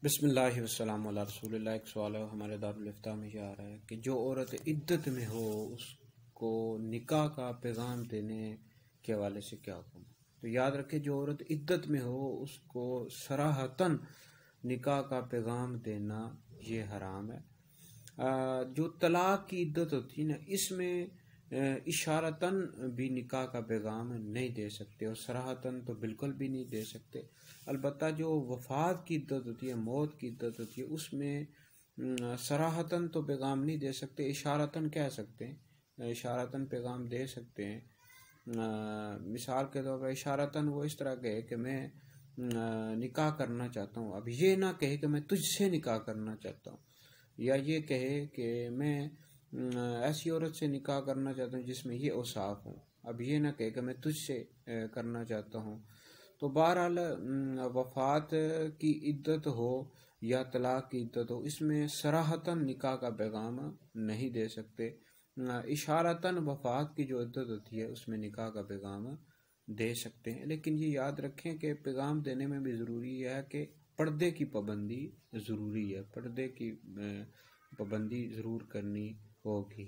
بسم اللہ والسلام علی رسول اللہ۔ ایک سوال ہے ہمارے دارالفتاح میں یہ آ رہا ہے کہ جو عورت عدت میں ہو اس کو نکاح کا پیغام دینے کے حوالے سے کیا حکم ہے؟ تو یاد رکھے، جو عورت عدت میں ہو اس کو صراحتاً نکاح کا پیغام دینا یہ حرام ہے۔ جو طلاق کی عدت ہوتی ہے نا، اس میں اشارتاً بھی نکاح کا پیغام نہیں دے سکتے، اور صراحتاً تو بالکل بھی نہیں دے سکتے۔ البتہ جو وفات کی عدت ہوتی ہے، موت کی عدت ہوتی ہے، اس میں صراحتاً تو پیغام نہیں دے سکتے، اشارتاً کہہ سکتے ہیں، اشارتاً پیغام دے سکتے ہیں۔ مثال کے طور پر اشارتاً وہ اس طرح کہے کہ میں نکاح کرنا چاہتا ہوں، اب یہ نہ کہے کہ میں تجھ سے نکاح کرنا چاہتا ہوں، یا یہ کہے کہ میں ایسی عورت سے نکاح کرنا چاہتا ہوں جس میں یہ اوصاف ہوں، اب یہ نہ کہے کہ میں تجھ سے کرنا چاہتا ہوں۔ تو بہرحال وفات کی عدت ہو یا طلاق کی عدت ہو، اس میں صراحتاً نکاح کا پیغام نہیں دے سکتے۔ اشارتاً وفات کی جو عدت ہوتی ہے اس میں نکاح کا پیغام دے سکتے ہیں، لیکن یہ یاد رکھیں کہ پیغام دینے میں بھی ضروری ہے کہ پردے کی پابندی ضروری ہے، پردے کی پابندی ضرور کرنی ہوگی۔